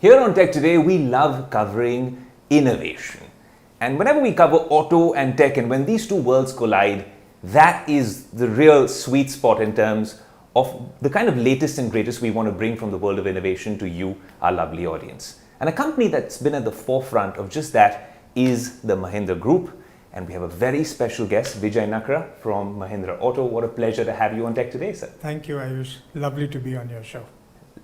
Here on Tech Today, we love covering innovation. And whenever we cover auto and tech, and when these two worlds collide, that is the real sweet spot in terms of the kind of latest and greatest we want to bring from the world of innovation to you, our lovely audience. And a company that's been at the forefront of just that is the Mahindra Group. And we have a very special guest, Veejay Nakra from Mahindra Auto. What a pleasure to have you on Tech Today, sir. Thank you, Ayush. Lovely to be on your show.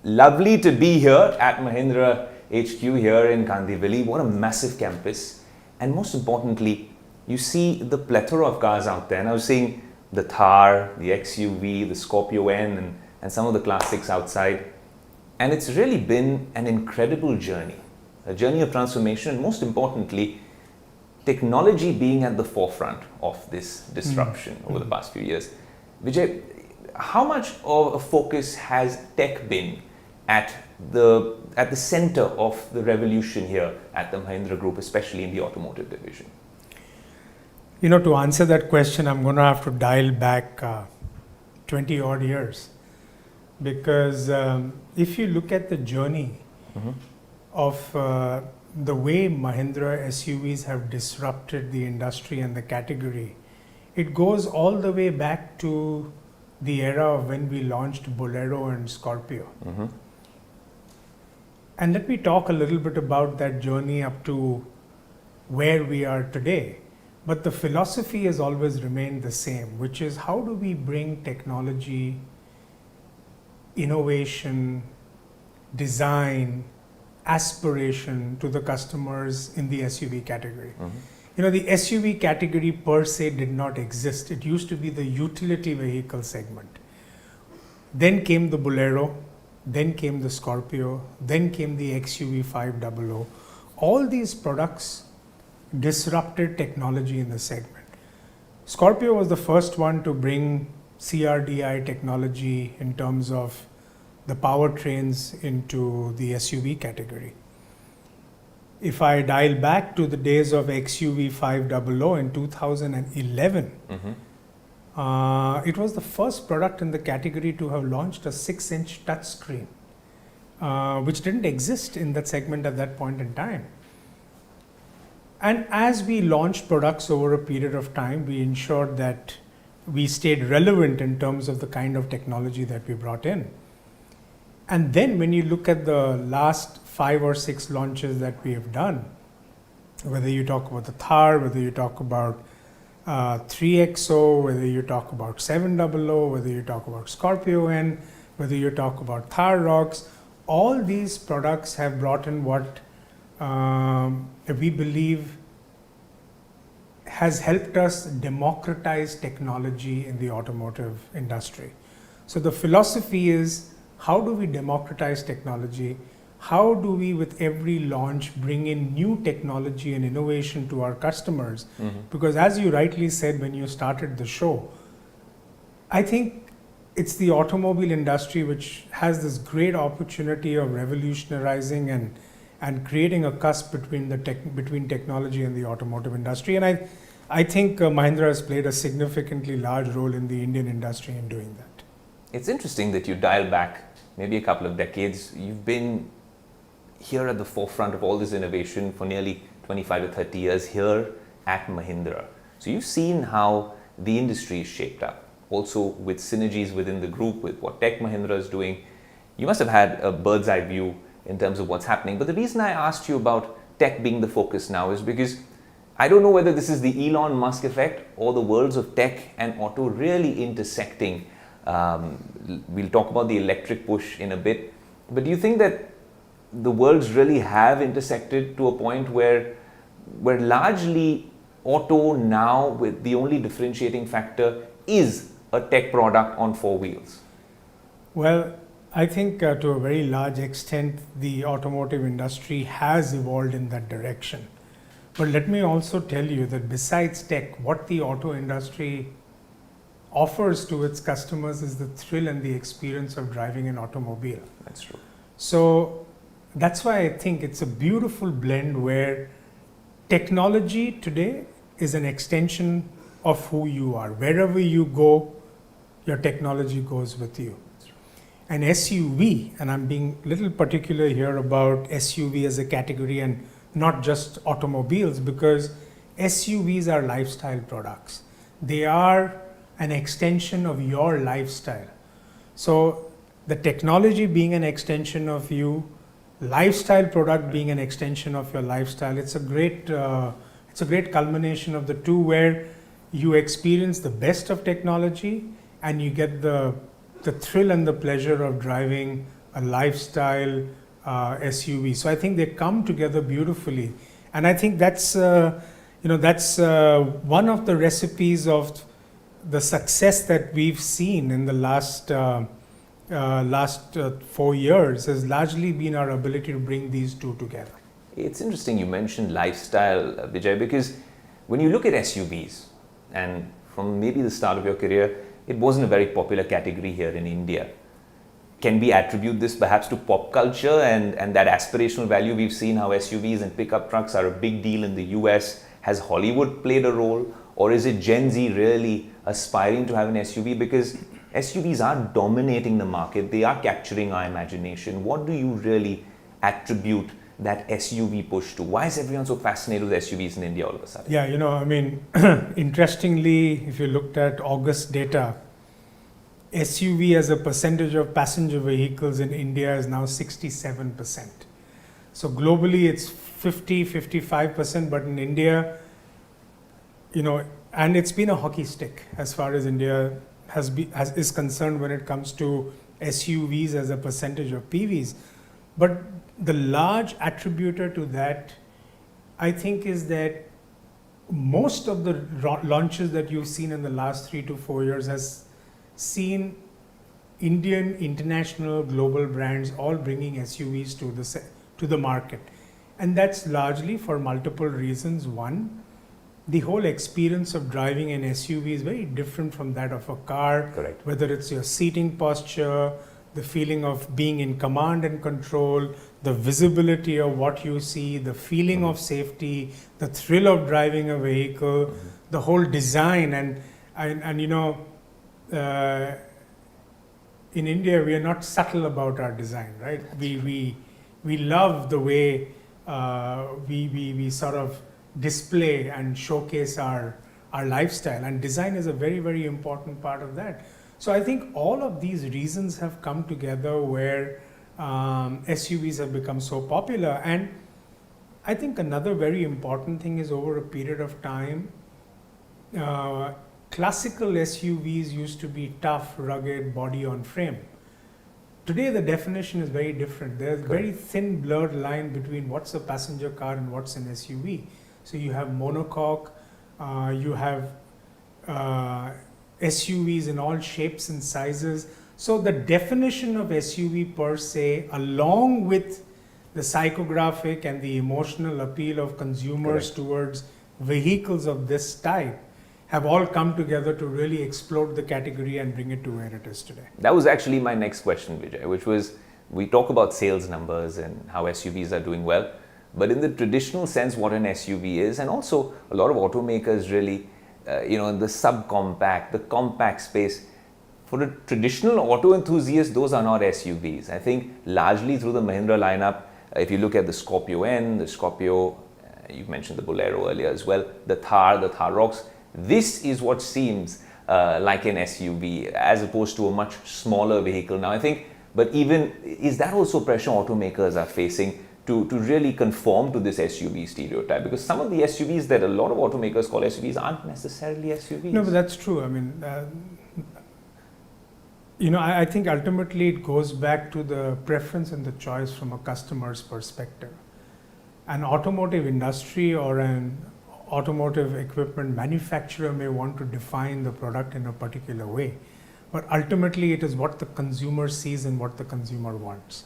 Lovely to be here at Mahindra HQ here in Kandivali. What a massive campus. And most importantly, you see the plethora of cars out there. And I was seeing the Thar, the XUV, the Scorpio N, and some of the classics outside. And it's really been an incredible journey, a journey of transformation, and most importantly, technology being at the forefront of this disruption over the past few years. Veejay, how much of a focus has tech been at the center of the revolution here at the Mahindra Group, especially in the automotive division? You know, to answer that question, I'm going to have to dial back 20 odd years. Because if you look at the journey of the way Mahindra SUVs have disrupted the industry and the category, it goes all the way back to the era of when we launched Bolero and Scorpio. And let me talk a little bit about that journey up to where we are today. But the philosophy has always remained the same, which is how do we bring technology, innovation, design, aspiration to the customers in the SUV category. You know, the SUV category per se did not exist. It used to be the utility vehicle segment. Then came the Bolero, then came the Scorpio, then came the XUV 500. All these products disrupted technology in the segment. Scorpio was the first one to bring CRDI technology in terms of the powertrains into the SUV category. If I dial back to the days of XUV 500 in 2011, it was the first product in the category to have launched a 6-inch touchscreen, which didn't exist in that segment at that point in time. And as we launched products over a period of time, we ensured that we stayed relevant in terms of the kind of technology that we brought in. And then when you look at the last 5 or 6 launches that we have done, whether you talk about the Thar, whether you talk about 3XO, whether you talk about 700, whether you talk about Scorpio N, whether you talk about Thar Roxx, all these products have brought in what we believe has helped us democratize technology in the automotive industry. So the philosophy is, how do we democratize technology? How do we, with every launch, bring in new technology and innovation to our customers? Because as you rightly said when you started the show, I think it's the automobile industry which has this great opportunity of revolutionizing and creating a cusp between technology and the automotive industry. And I think Mahindra has played a significantly large role in the Indian industry in doing that. It's interesting that you dial back maybe a couple of decades. You've been here at the forefront of all this innovation for nearly 25 to 30 years here at Mahindra. So you've seen how the industry is shaped up, also with synergies within the group, with what Tech Mahindra is doing. You must have had a bird's eye view in terms of what's happening. But the reason I asked you about tech being the focus now is because I don't know whether this is the Elon Musk effect or the worlds of tech and auto really intersecting. We'll talk about the electric push in a bit. But do you think that the worlds really have intersected to a point where largely auto now, with the only differentiating factor, is a tech product on 4 wheels? Well, I think to a very large extent, the automotive industry has evolved in that direction. But let me also tell you that besides tech, what the auto industry offers to its customers is the thrill and the experience of driving an automobile. That's true. So that's why I think it's a beautiful blend where technology today is an extension of who you are. Wherever you go, your technology goes with you. an SUV, and I'm being a little particular here about SUV as a category and not just automobiles, because SUVs are lifestyle products. They are an extension of your lifestyle. So the technology being an extension of you, lifestyle product being an extension of your lifestyle, it's a great culmination of the two, where you experience the best of technology and you get the thrill and the pleasure of driving a lifestyle SUV. So I think they come together beautifully, and I think that's one of the recipes of the success that we've seen in the last 4 years has largely been our ability to bring these two together. It's interesting you mentioned lifestyle, Veejay, because when you look at SUVs, and from maybe the start of your career, it wasn't a very popular category here in India. Can we attribute this perhaps to pop culture and that aspirational value? We've seen how SUVs and pickup trucks are a big deal in the US. Has Hollywood played a role, or is it Gen Z really aspiring to have an SUV? Because SUVs are dominating the market, they are capturing our imagination. What do you really attribute that SUV push to? Why is everyone so fascinated with SUVs in India all of a sudden? Yeah, interestingly, if you looked at August data, SUV as a percentage of passenger vehicles in India is now 67%. So globally it's 55%, but in India, and it's been a hockey stick as far as India is concerned when it comes to SUVs as a percentage of PVs. But the large attributor to that, I think, is that most of the launches that you've seen in the last 3 to 4 years has seen Indian, international, global brands all bringing SUVs to the market. And that's largely for multiple reasons. One, the whole experience of driving an SUV is very different from that of a car. Correct. Whether it's your seating posture, the feeling of being in command and control, the visibility of what you see, the feeling of safety, the thrill of driving a vehicle, the whole design, and in India we are not subtle about our design, right? We love the way we sort of display and showcase our lifestyle, and design is a very, very important part of that. So I think all of these reasons have come together where SUVs have become so popular. And I think another very important thing is, over a period of time, classical SUVs used to be tough, rugged, body on frame. Today the definition is very different. There's a very thin, blurred line between what's a passenger car and what's an SUV. So you have monocoque, you have SUVs in all shapes and sizes. So the definition of SUV per se, along with the psychographic and the emotional appeal of consumers towards vehicles of this type, have all come together to really explode the category and bring it to where it is today. That was actually my next question, Veejay, which was, we talk about sales numbers and how SUVs are doing well, but in the traditional sense, what an SUV is, and also a lot of automakers really, in the subcompact, the compact space, for a traditional auto enthusiast, those are not SUVs. I think largely through the Mahindra lineup, if you look at the Scorpio N, the Scorpio, you've mentioned the Bolero earlier as well, the Thar Roxx, this is what seems like an SUV as opposed to a much smaller vehicle now, I think. But even, is that also pressure automakers are facing to really conform to this SUV stereotype? Because some of the SUVs that a lot of automakers call SUVs aren't necessarily SUVs. No, but that's true. I mean, I think ultimately it goes back to the preference and the choice from a customer's perspective. An automotive industry or an automotive equipment manufacturer may want to define the product in a particular way, but ultimately it is what the consumer sees and what the consumer wants.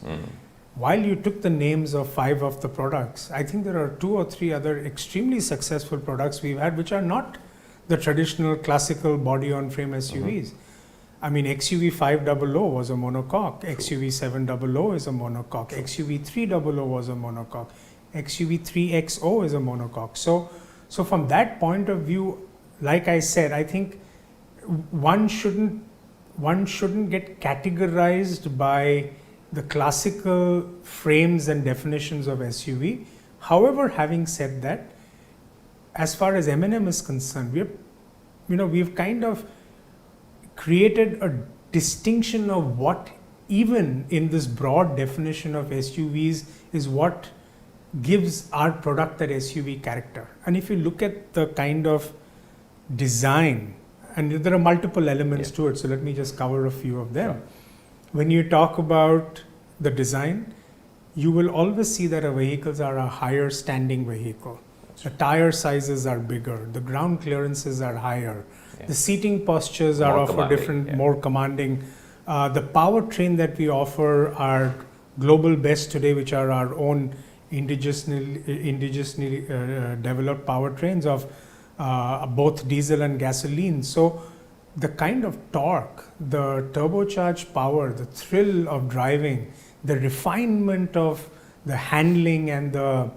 While you took the names of 5 of the products, I think there are 2 or 3 other extremely successful products we've had which are not the traditional classical body on frame SUVs. I mean, XUV 500 was a monocoque, XUV 700 is a monocoque, XUV 300 was a monocoque, XUV 3XO is a monocoque. So from that point of view, like I said, I think one shouldn't one shouldn't get categorized by the classical frames and definitions of SUV. However, having said that, as far as M&M is concerned, we've kind of created a distinction of what, even in this broad definition of SUVs, is what gives our product that SUV character. And if you look at the kind of design, and there are multiple elements to it, so let me just cover a few of them. Sure. When you talk about the design, you will always see that our vehicles are a higher standing vehicle. The tire sizes are bigger, the ground clearances are higher, the seating postures are of a different, more commanding. The powertrain that we offer are global best today, which are our own indigenously developed powertrains of both diesel and gasoline. So the kind of torque, the turbocharged power, the thrill of driving, the refinement of the handling and the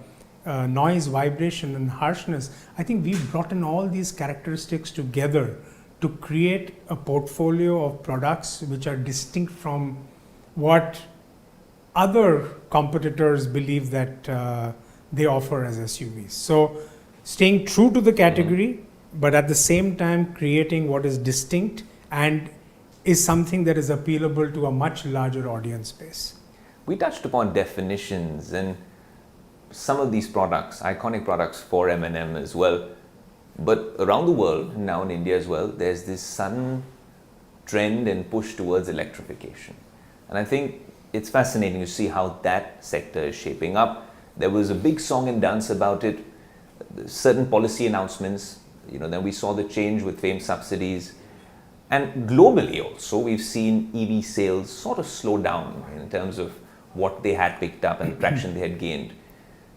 noise, vibration and harshness, I think we've brought in all these characteristics together to create a portfolio of products which are distinct from what other competitors believe that they offer as SUVs. So staying true to the category, but at the same time creating what is distinct and is something that is appealable to a much larger audience base. We touched upon definitions and some of these products, iconic products for M&M as well, but around the world, and now in India as well, there's this sudden trend and push towards electrification. And I think it's fascinating to see how that sector is shaping up. There was a big song and dance about it, certain policy announcements, then we saw the change with FAME subsidies. And globally also, we've seen EV sales sort of slow down in terms of what they had picked up and the traction they had gained.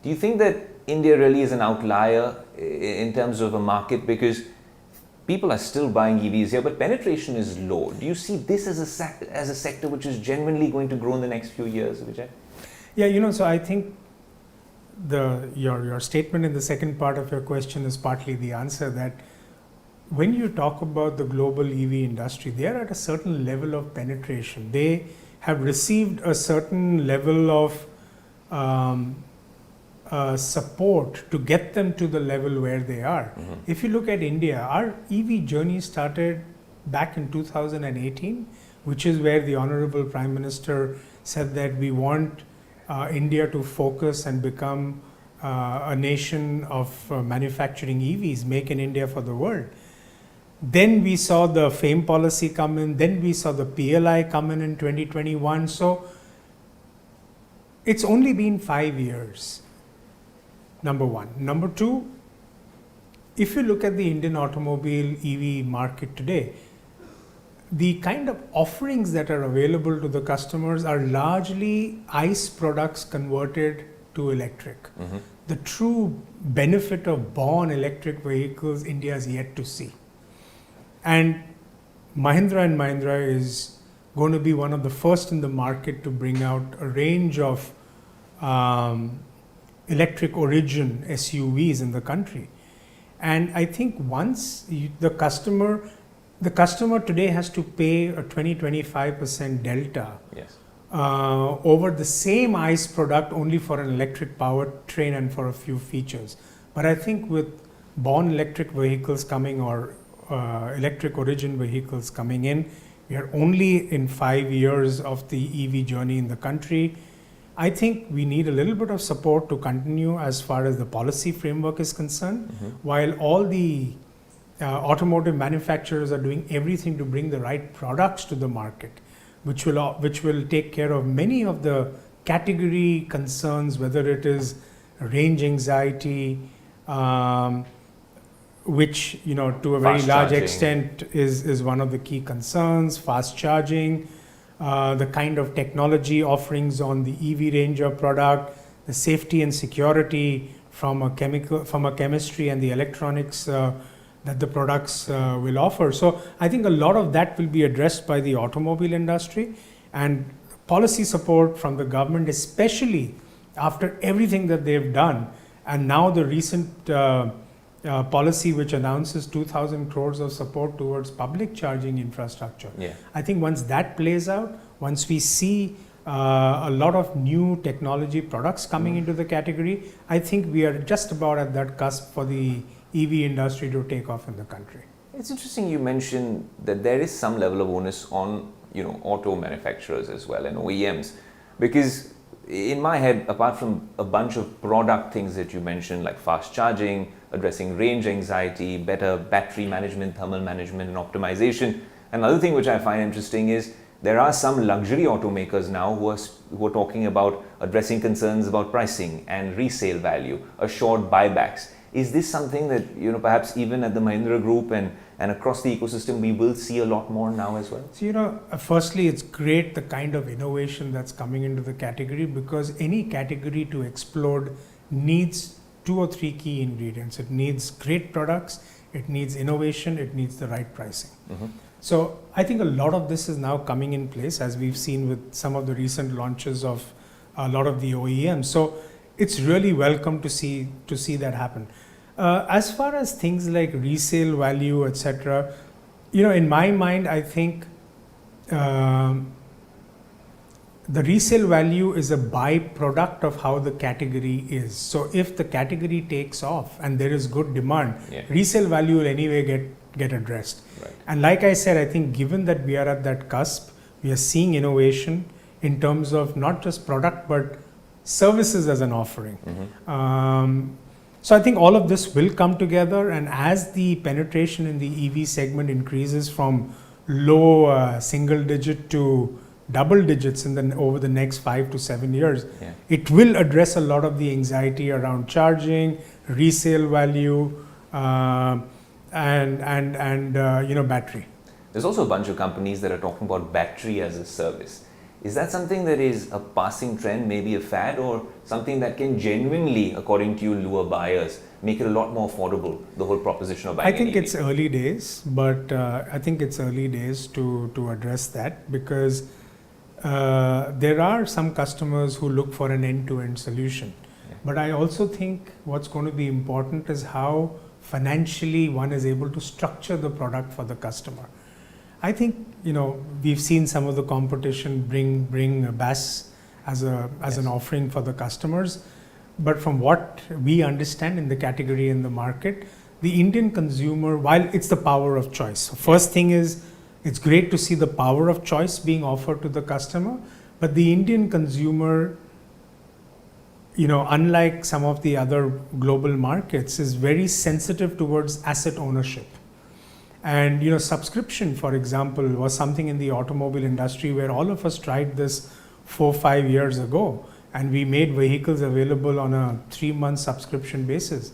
Do you think that India really is an outlier in terms of a market, because people are still buying EVs here, but penetration is low? Do you see this as a sector which is genuinely going to grow in the next few years, Veejay? Yeah, so I think your statement in the second part of your question is partly the answer, that when you talk about the global EV industry, they are at a certain level of penetration. They have received a certain level of support to get them to the level where they are. If you look at India, our EV journey started back in 2018, which is where the Honorable Prime Minister said that we want India to focus and become a nation of manufacturing EVs, make in India for the world. Then we saw the FAME policy come in, then we saw the PLI come in 2021. So it's only been 5 years, number one. Number two, if you look at the Indian automobile EV market today, the kind of offerings that are available to the customers are largely ICE products converted to electric. The true benefit of born electric vehicles, India is yet to see. And Mahindra is going to be one of the first in the market to bring out a range of electric origin SUVs in the country. And I think once the customer today has to pay a 20-25% delta over the same ICE product only for an electric powertrain and for a few features. But I think with born electric vehicles coming, or electric origin vehicles coming in, we are only in 5 years of the EV journey in the country. I think we need a little bit of support to continue as far as the policy framework is concerned, while all the automotive manufacturers are doing everything to bring the right products to the market, which will take care of many of the category concerns, whether it is range anxiety, which to a very large extent is one of the key concerns, fast charging, the kind of technology offerings on the EV range of product, the safety and security from a chemistry and the electronics that the products will offer. So I think a lot of that will be addressed by the automobile industry, and policy support from the government, especially after everything that they've done, and now the recent policy which announces 2,000 crores of support towards public charging infrastructure. Yeah. I think once that plays out, once we see a lot of new technology products coming into the category, I think we are just about at that cusp for the EV industry to take off in the country. It's interesting you mentioned that there is some level of onus on, auto manufacturers as well and OEMs, because in my head, apart from a bunch of product things that you mentioned, like fast charging, addressing range anxiety, better battery management, thermal management and optimization, another thing which I find interesting is there are some luxury automakers now who are talking about addressing concerns about pricing and resale value, assured buybacks. Is this something that, perhaps even at the Mahindra Group and across the ecosystem, we will see a lot more now as well? So, firstly, it's great the kind of innovation that's coming into the category, because any category to explode needs 2 or 3 key ingredients. It needs great products, it needs innovation, it needs the right pricing. Mm-hmm. So I think a lot of this is now coming in place, as we've seen with some of the recent launches of a lot of the OEMs. So it's really welcome to see that happen. As far as things like resale value, etc., in my mind, I think the resale value is a byproduct of how the category is. So if the category takes off and there is good demand, resale value will anyway get addressed. Right. And like I said, I think given that we are at that cusp, we are seeing innovation in terms of not just product but services as an offering. Mm-hmm. So I think all of this will come together, and as the penetration in the EV segment increases from low single digit to double digits over the next 5 to 7 years, it will address a lot of the anxiety around charging, resale value, and battery. There's also a bunch of companies that are talking about battery as a service. Is that something that is a passing trend, maybe a fad, or something that can genuinely, according to you, lure buyers, make it a lot more affordable, the whole proposition of buying I think an EV? it's early days, but I think it's early days to address that, because there are some customers who look for an end-to-end solution. Yeah. But I also think what's going to be important is how financially one is able to structure the product for the customer. I think we've seen some of the competition bring a BAS as an offering for the customers, but from what we understand in the category in the market, the Indian consumer, while it's the power of choice, first thing is it's great to see the power of choice being offered to the customer, but the Indian consumer, unlike some of the other global markets, is very sensitive towards asset ownership. And subscription, for example, was something in the automobile industry where all of us tried this 4-5 years ago, and we made vehicles available on a 3-month subscription basis,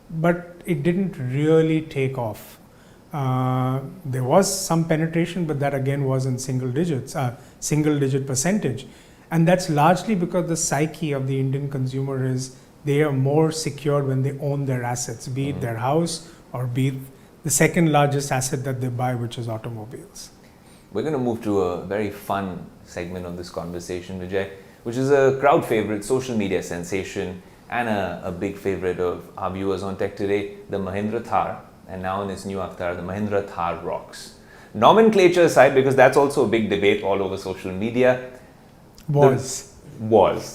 but it didn't really take off. There was some penetration, but that again was in single digit percentage. And that's largely because the psyche of the Indian consumer is they are more secure when they own their assets, be it their house or be it the second largest asset that they buy, which is automobiles. We're going to move to a very fun segment of this conversation, Veejay, which is a crowd favorite, social media sensation, and a big favorite of our viewers on Tech Today, the Mahindra Thar, and now in its new avatar, the Mahindra Thar Roxx. Nomenclature aside, because that's also a big debate all over social media. Was.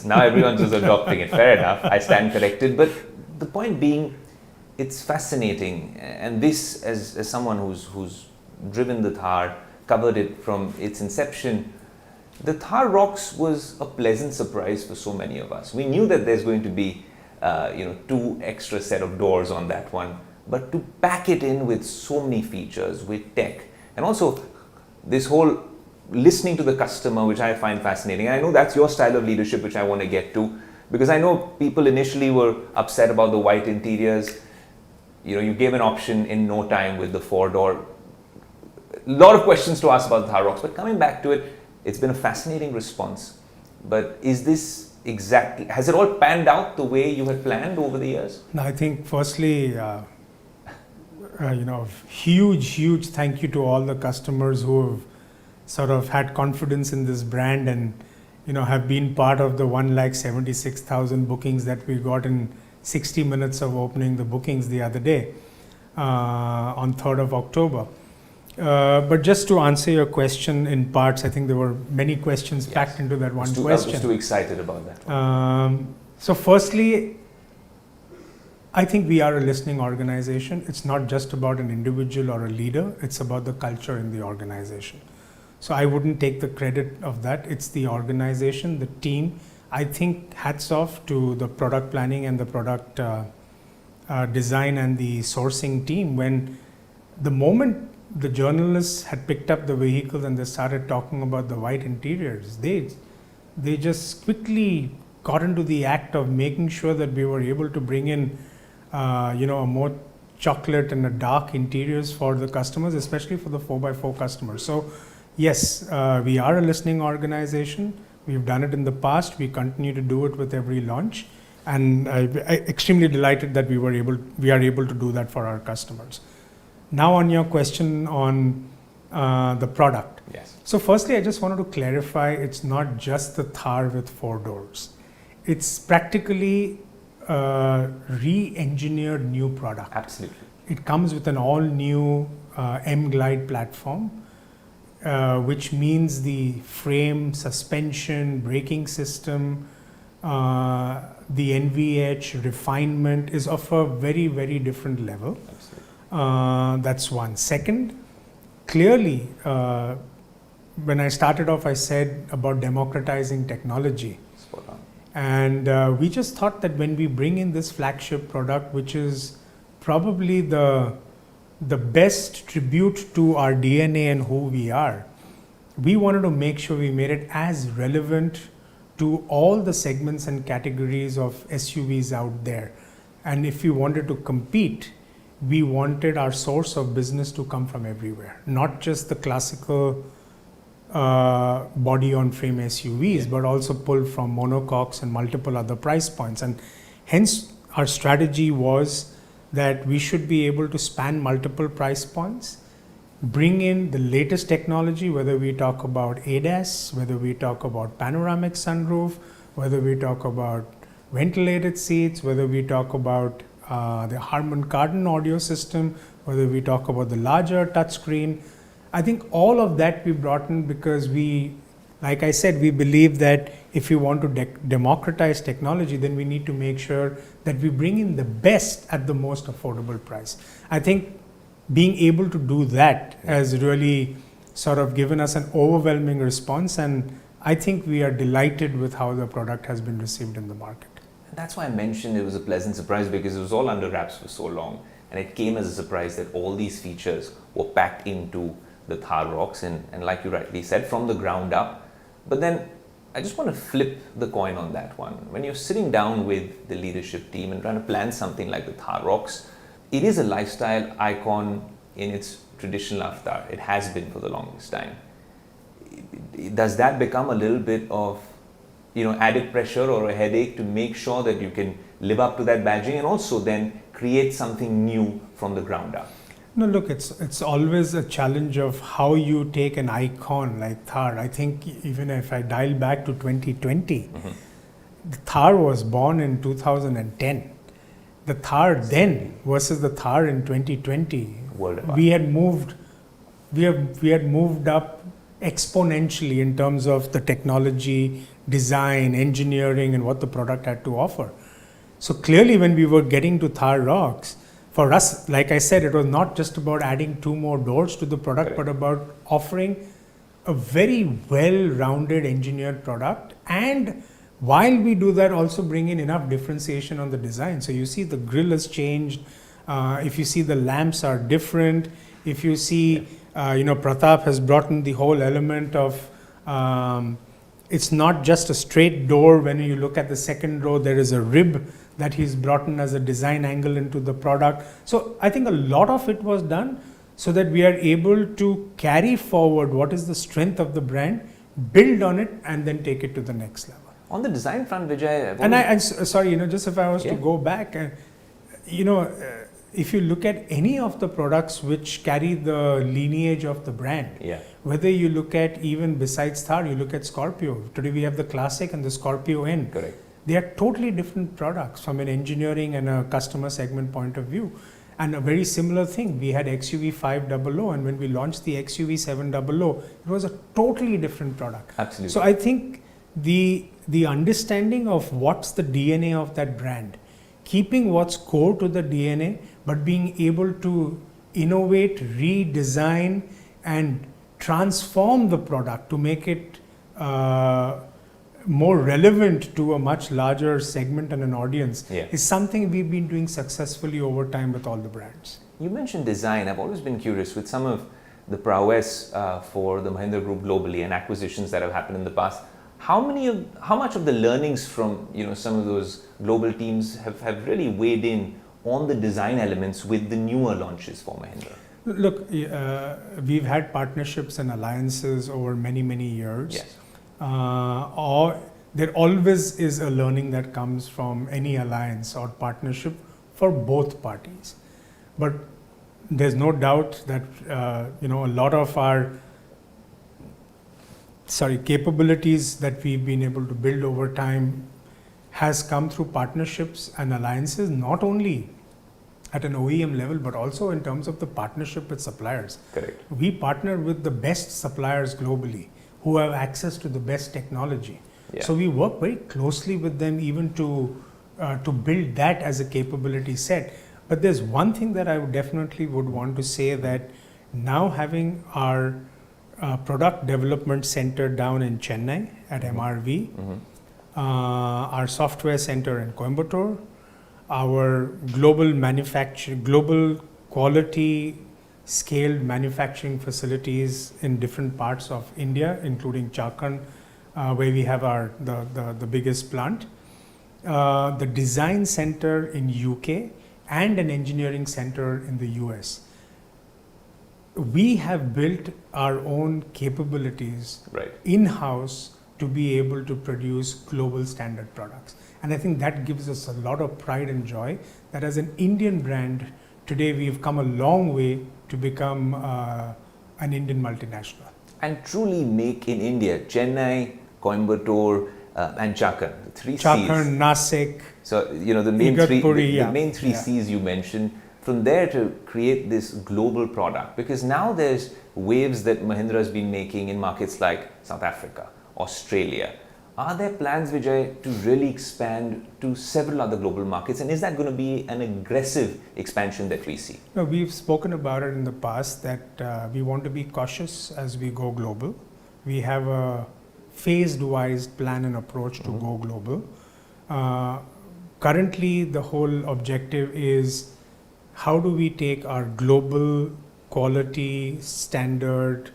Now everyone's just adopting it. Fair enough. I stand corrected. But the point being, it's fascinating. And this, as someone who's driven the Thar, covered it from its inception, the Thar Roxx was a pleasant surprise for so many of us. We knew that there's going to be 2 extra set of doors on that one, but to pack it in with so many features, with tech, and also this whole listening to the customer, which I find fascinating. And I know that's your style of leadership, which I want to get to, because I know people initially were upset about the white interiors. You gave an option in no time with the 4-door. A lot of questions to ask about the Thar Roxx, but coming back to it, it's been a fascinating response. But is this exactly, has it all panned out the way you had planned over the years? No, I think firstly, huge thank you to all the customers who have sort of had confidence in this brand and have been part of the 176,000 bookings that we got in 60 minutes of opening the bookings the other day on 3rd of October. But just to answer your question in parts, I think there were many questions packed into that one question. I was just too excited about that. So firstly, I think we are a listening organization. It's not just about an individual or a leader, it's about the culture in the organization. So I wouldn't take the credit of that. It's the organization, the team. I think hats off to the product planning and the product design and the sourcing team. When the moment the journalists had picked up the vehicle and they started talking about the white interiors, they just quickly got into the act of making sure that we were able to bring in a more chocolate and a dark interiors for the customers, especially for the 4x4 customers. So yes, we are a listening organization. We've done it in the past. We continue to do it with every launch, and I'm extremely delighted that we are able to do that for our customers. Now on your question on the product. Yes. So firstly, I just wanted to clarify, it's not just the Thar with 4 doors. It's practically a re-engineered new product. Absolutely. It comes with an all-new M-Glide platform, which means the frame, suspension, braking system, the NVH refinement is of a very, very different level. That's one. Second, clearly, when I started off, I said about democratizing technology. Spot on. And we just thought that when we bring in this flagship product, which is probably the best tribute to our DNA and who we are, we wanted to make sure we made it as relevant to all the segments and categories of SUVs out there. And if we wanted to compete, we wanted our source of business to come from everywhere, not just the classical body on frame SUVs, but also pull from monocoques and multiple other price points. And hence our strategy was that we should be able to span multiple price points, bring in the latest technology, whether we talk about ADAS, whether we talk about panoramic sunroof, whether we talk about ventilated seats, whether we talk about the Harman Kardon audio system, whether we talk about the larger touchscreen. I think all of that we brought in because we, like I said, we believe that if we want to democratize technology, then we need to make sure that we bring in the best at the most affordable price. I think being able to do that has really sort of given us an overwhelming response, and I think we are delighted with how the product has been received in the market. That's why I mentioned it was a pleasant surprise, because it was all under wraps for so long, and it came as a surprise that all these features were packed into the Thar Roxx, and like you rightly said, from the ground up. But then I just want to flip the coin on that one. When you're sitting down with the leadership team and trying to plan something like the Thar Roxx, it is a lifestyle icon in its traditional avatar. It has been for the longest time. Does that become a little bit of added pressure or a headache to make sure that you can live up to that badging and also then create something new from the ground up? No, look, it's always a challenge of how you take an icon like Thar. I think even if I dial back to 2020, the Thar was born in 2010. The Thar then versus the Thar in 2020, we had moved up exponentially in terms of the technology, design, engineering, and what the product had to offer. So clearly, when we were getting to Thar Roxx, for us, like I said, it was not just about adding 2 more doors to the product, but about offering a very well-rounded engineered product, and while we do that, also bring in enough differentiation on the design. So you see the grille has changed. If you see the lamps are different. If you see, Pratap has brought in the whole element of it's not just a straight door. When you look at the second row, there is a rib that he's brought in as a design angle into the product. So I think a lot of it was done so that we are able to carry forward what is the strength of the brand, build on it, and then take it to the next level. On the design front, Veejay, sorry, just if I was to go back, if you look at any of the products which carry the lineage of the brand, whether you look at even besides Thar, you look at Scorpio. Today we have the Classic and the Scorpio N. Correct. They are totally different products from an engineering and a customer segment point of view. And a very similar thing, we had XUV 500, and when we launched the XUV 700, it was a totally different product. Absolutely. So I think the understanding of what's the DNA of that brand, keeping what's core to the DNA, but being able to innovate, redesign, and transform the product to make it more relevant to a much larger segment and an audience is something we've been doing successfully over time with all the brands. You mentioned design. I've always been curious with some of the prowess for the Mahindra Group globally and acquisitions that have happened in the past. How much of the learnings from some of those global teams have really weighed in on the design elements with the newer launches for Mahindra? Look, we've had partnerships and alliances over many years. Yes. There always is a learning that comes from any alliance or partnership for both parties. But there's no doubt that a lot of our capabilities that we've been able to build over time has come through partnerships and alliances, not only at an OEM level, but also in terms of the partnership with suppliers. Correct. We partner with the best suppliers globally who have access to the best technology. Yeah. So we work very closely with them even to build that as a capability set. But there's one thing that I would definitely want to say, that now having our product development center down in Chennai at MRV, our software center in Coimbatore, our global quality scaled manufacturing facilities in different parts of India, including Jharkhand, where we have the biggest plant, the design center in UK, and an engineering center in the US. We have built our own capabilities in-house to be able to produce global standard products. And I think that gives us a lot of pride and joy that as an Indian brand, today we've come a long way to become an Indian multinational. And truly make in India, Chennai, Coimbatore, and Jharkhand, the three C's. Jharkhand, Nasik. So, the main three C's you mentioned, from there to create this global product. Because now there's waves that Mahindra has been making in markets like South Africa, Australia. Are there plans, Veejay, to really expand to several other global markets? And is that going to be an aggressive expansion that we see? No, we've spoken about it in the past that we want to be cautious as we go global. We have a phased-wise plan and approach to go global. Currently, the whole objective is how do we take our global quality standard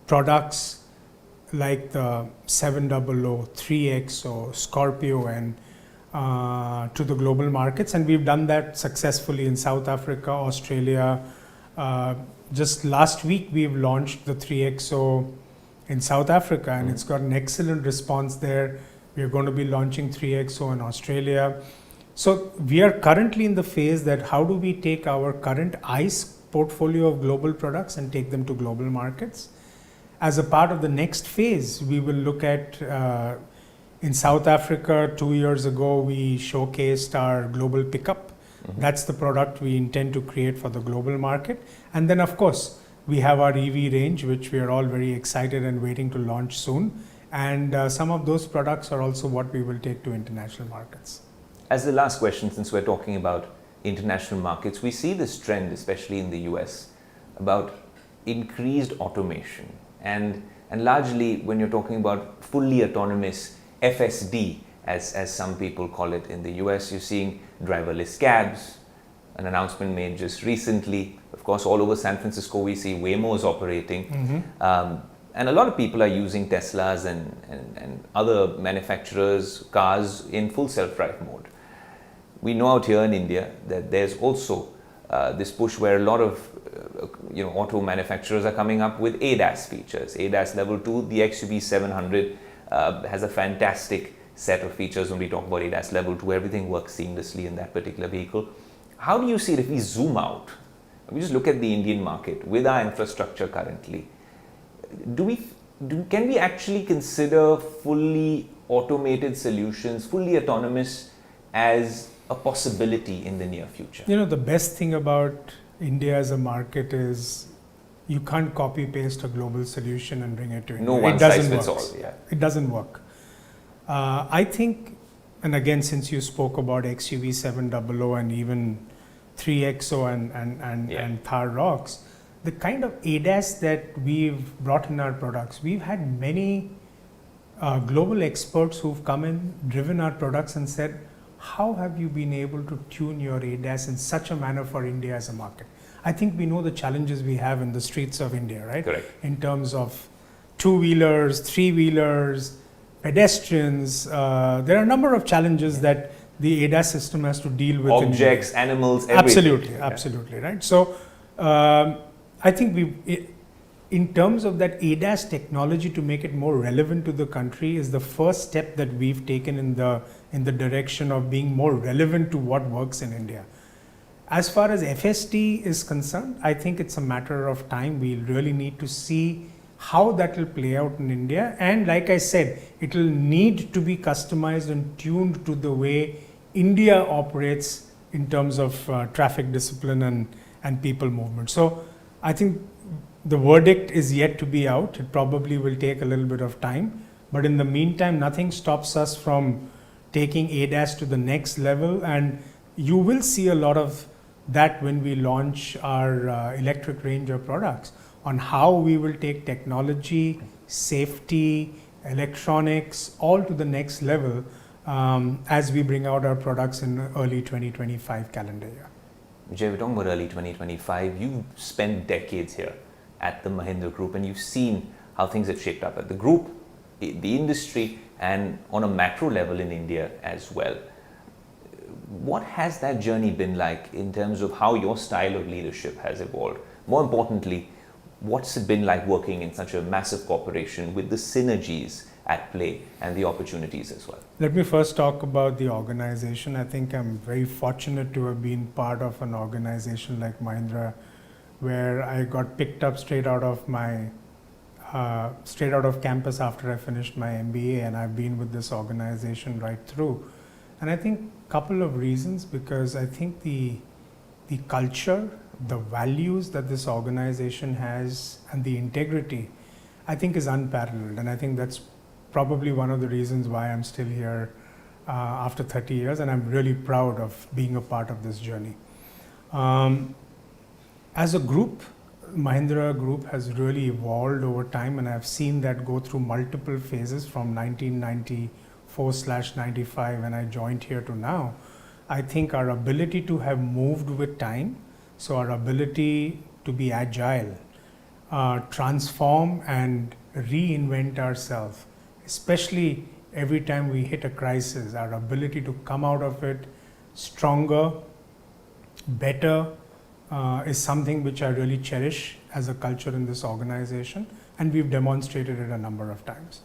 products like the 700, 3XO, Scorpio, and to the global markets. And we've done that successfully in South Africa, Australia. Just last week, we've launched the 3XO in South Africa, and it's got an excellent response there. We're going to be launching 3XO in Australia. So we are currently in the phase that how do we take our current ICE portfolio of global products and take them to global markets. As a part of the next phase, we will look at, in South Africa 2 years ago, we showcased our global pickup. That's the product we intend to create for the global market. And then of course, we have our EV range, which we are all very excited and waiting to launch soon. And some of those products are also what we will take to international markets. As the last question, since we're talking about international markets, we see this trend, especially in the US, about increased automation. And largely, when you're talking about fully autonomous FSD, as some people call it in the US, you're seeing driverless cabs, an announcement made just recently. Of course, all over San Francisco, we see Waymos operating. And a lot of people are using Teslas and other manufacturers' cars in full self-drive mode. We know out here in India that there's also this push where a lot of auto manufacturers are coming up with ADAS features. ADAS level 2, the XUV 700 has a fantastic set of features. When we talk about ADAS level 2, everything works seamlessly in that particular vehicle. How do you see it if we zoom out? We just look at the Indian market with our infrastructure currently. Can we actually consider fully automated solutions, fully autonomous, as a possibility in the near future? The best thing about India as a market is you can't copy paste a global solution and bring it to India. No one size fits all. Yeah. It doesn't work. I think, and again, since you spoke about XUV 700 and even 3XO and Thar Roxx, the kind of ADAS that we've brought in our products, we've had many global experts who've come in, driven our products and said, how have you been able to tune your ADAS in such a manner for India as a market? I think we know the challenges we have in the streets of India, right? Correct. In terms of two-wheelers, three-wheelers, pedestrians. There are a number of challenges that the ADAS system has to deal with. Objects, animals, everything. Absolutely, right? So I think in terms of that ADAS technology to make it more relevant to the country is the first step that we've taken in the direction of being more relevant to what works in India. As far as FSD is concerned, I think it's a matter of time. We really need to see how that will play out in India. And like I said, it will need to be customized and tuned to the way India operates in terms of traffic discipline and people movement. So I think the verdict is yet to be out. It probably will take a little bit of time. But in the meantime, nothing stops us from taking ADAS to the next level. And you will see a lot of that when we launch our electric range of products, on how we will take technology, safety, electronics, all to the next level as we bring out our products in early 2025 calendar year. Veejay, we're talking about early 2025. You've spent decades here at the Mahindra Group, and you've seen how things have shaped up at the group, the industry, and on a macro level in India as well. What has that journey been like in terms of how your style of leadership has evolved? More importantly, what's it been like working in such a massive corporation with the synergies at play and the opportunities as well? Let me first talk about the organization. I think I'm very fortunate to have been part of an organization like Mahindra, where I got picked up straight out of campus after I finished my MBA, and I've been with this organization right through. And I think a couple of reasons, because I think the culture, the values that this organization has, and the integrity, I think is unparalleled. And I think that's probably one of the reasons why I'm still here after 30 years, and I'm really proud of being a part of this journey. As a group, Mahindra Group has really evolved over time, and I've seen that go through multiple phases from 1994/95 when I joined here to now. I think our ability to have moved with time, so our ability to be agile, transform and reinvent ourselves, especially every time we hit a crisis, our ability to come out of it stronger, better, is something which I really cherish as a culture in this organization, and we've demonstrated it a number of times.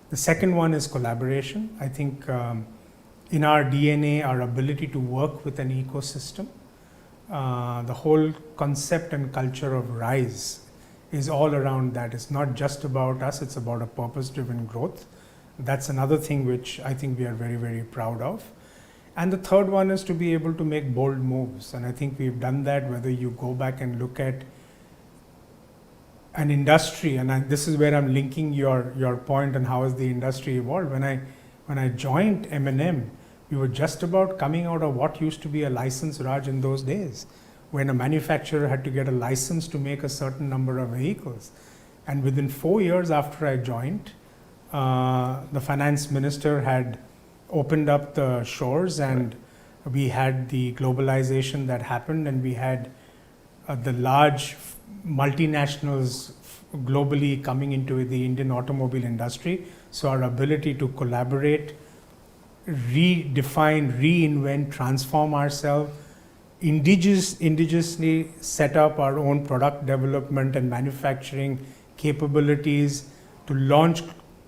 The second one is collaboration. I think in our DNA, our ability to work with an ecosystem, the whole concept and culture of RISE is all around that. It's not just about us, it's about a purpose-driven growth. That's another thing which I think we are very, very proud of. And the third one is to be able to make bold moves. And I think we've done that, whether you go back and look at an industry, and this is where I'm linking your point on how has the industry evolved. When I joined M&M, we were just about coming out of what used to be a license Raj in those days, when a manufacturer had to get a license to make a certain number of vehicles. And within 4 years after I joined, the finance minister had opened up the shores, and we had the globalization that happened, and we had the large multinationals globally coming into the Indian automobile industry. So our ability to collaborate, redefine, reinvent, transform ourselves, indigenously set up our own product development and manufacturing capabilities to launch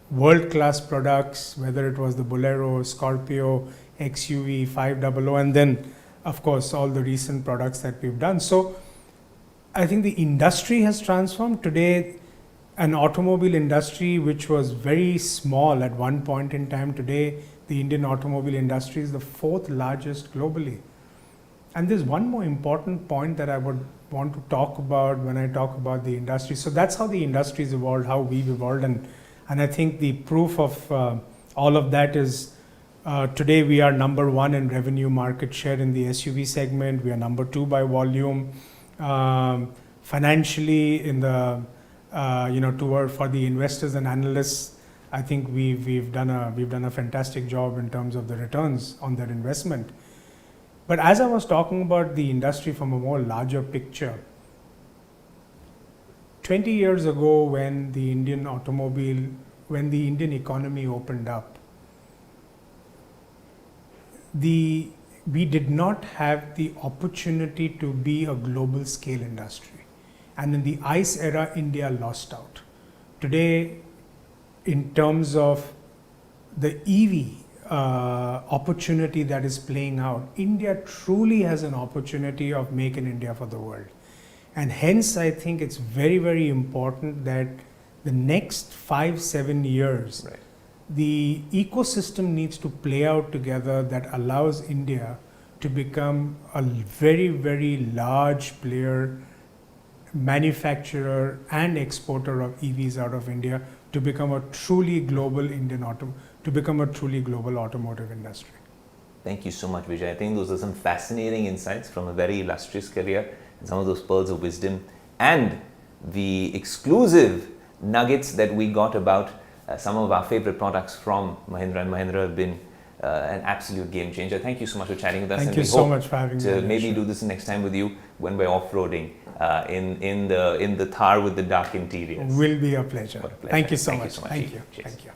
world-class products, whether it was the Bolero, Scorpio, XUV, 500, and then of course all the recent products that we've done. So I think the industry has transformed. Today an automobile industry which was very small at one point in time. Today, the Indian automobile industry is the 4th largest globally. And there's one more important point that I would want to talk about when I talk about the industry. So that's how the industry's evolved, how we've evolved, and I think the proof of all of that is today we are number 1 in revenue market share in the SUV segment. We are number 2 by volume. Financially, in the for the investors and analysts, I think we've done a fantastic job in terms of the returns on that investment. But as I was talking about the industry from a more larger picture, 20 years ago when the Indian economy opened up, we did not have the opportunity to be a global scale industry. And in the ICE era, India lost out. Today, in terms of the EV opportunity that is playing out, India truly has an opportunity of Make in India for the world. And hence, I think it's very, very important that the next 5-7 years, Right. the ecosystem needs to play out together that allows India to become a very, very large player, manufacturer and exporter of EVs out of India, to become a truly global automotive industry. Thank you so much, Veejay. I think those are some fascinating insights from a very illustrious career, and some of those pearls of wisdom, and the exclusive nuggets that we got about some of our favorite products from Mahindra and Mahindra have been an absolute game changer. Thank you so much for chatting with us. Thank you so much for having me. To maybe do this next time with you when we're off-roading in the Thar with the dark interiors. Will be a pleasure. What a pleasure. Thank you so Thank much. You so much. Thank you. Cheers. Thank you.